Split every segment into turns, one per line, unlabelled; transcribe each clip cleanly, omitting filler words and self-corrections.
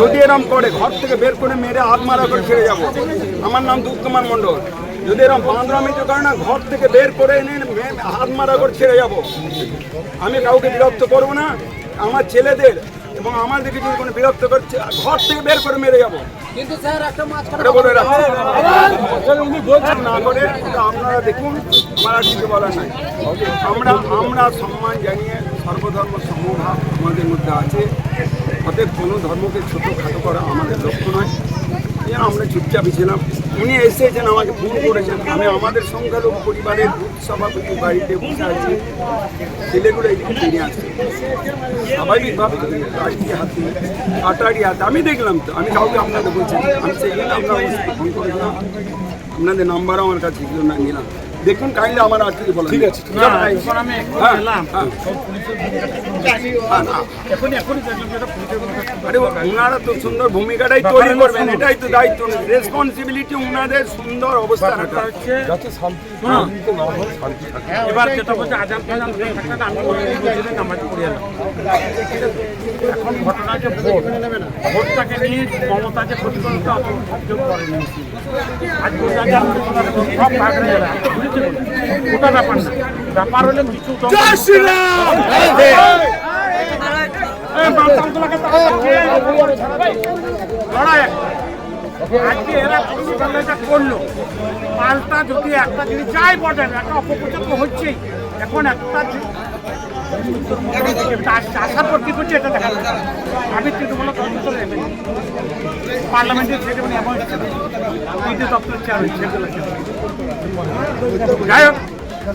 যদি এরম করে ঘর থেকে বের করে মেরে হাত মারা করে ছেড়ে যাবো। আমার নাম দুধ কুমার মণ্ডল। যদি এরম বাঁধরামি করে না, ঘর থেকে বের করে এনে হাত মারা করে ছেড়ে যাবো। আমি কাউকে বিরক্ত করবো না, আমার ছেলেদের এবং আমাদেরকে যদি কোনো বিরক্ত করছে ঘর থেকে বের করে মেরে যাবো।
কিন্তু স্যার একটা
না করে আপনারা দেখুন, আমার আর কিছু বলার নাই। আমরা সম্মান জানিয়ে সর্বধর্ম সমভাব আমাদের মধ্যে আছে। অতএব কোনো ধর্মকে ছোটোখাটো করা আমাদের লক্ষ্য নয়। আমরা চুপচাপই ছিলাম। উনি এসেছেন, আমাকে ফোন করেছেন। আমি আমাদের সংখ্যালঘু পরিবারের বুথ সভাপতি বাড়িতে বসে আছি, ছেলেগুলো এইদিকে ফিরে আসছে স্বাভাবিকভাবে কাটারি হাতে। আমি দেখলাম তো, আমি কাউকে আপনাদের বলছেন, আমি সেই জন্য আপনার ফোন করেছিলাম। আপনাদের নাম্বারও আমার কাছে ছিল না, নিলাম। দেখুন কাইন্ডলি আমার আর কিছু বলা ঠিক আছে। আরে ওনারা তো সুন্দর ভূমিকাটাই তৈরি করবেন, এটাই তো দায়িত্ব, রেসপন্সিবিলিটি ওনাদের সুন্দর অবস্থা রাখা।
এবার যেটা বলছে আজান ফাজান আমি নামাজ পড়ে এলাম। এখন ঘটনা যে ভোটটাকে নিয়ে মমতা যে প্রতিকূলতা অভিযোগ করেনি, আজ সব ভাগরে যারা ওটা ব্যাপার না। ব্যাপার হলে কিছু লড়াই আজকে এরা প্রতিষ্ঠানটা করলো, পাল্টা যদি একটা জিনিস যাই বলেন, একটা অপপ্রচার তো হচ্ছেই। এখন একটা আসার পর কি করছে এটা দেখা যাচ্ছে। আমি তৃণমূল পার্লামেন্টের সেক্রেটারি এমন ইডি দপ্তরের চেয়ারম্যান, যাই হোক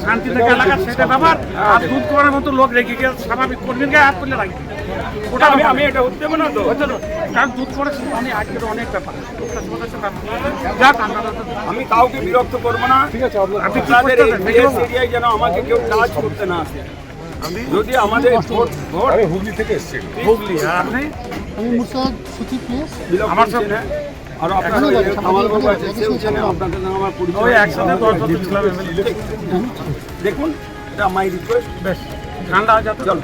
শান্তি থেকে এলাকার সেটা ব্যাপার। আর দুধ করার মতো লোক রেখে গিয়ে স্বাভাবিক কর্মীর গায়ে হাত করলে রাখবে, ওটা আমি এটা হতে দেবো না তো। কারণ দুধ করার অনেক আজকের অনেক ব্যাপার। যাক
আমি কাউকে বিরক্ত করবো না। আপনাদের এরিয়ায় যেন আমাকে কেউ কাজ করতে না আসে। যদি আমাদের
হুগলি থেকে এসছি।
হুগলি আপনি
আমি মুর্শিদাবাদ সিটি প্লেস
আমার সাথে
আর আপনার আমার বাবু আছে, সেও চেনে, আপনাদের সঙ্গে আমার পরিচয়।
ওই একসাথে 10 বছর ছিলাম।
দেখুন, এটা মাই রিকোয়েস্ট।
বেশ ঠান্ডা যাতে চল।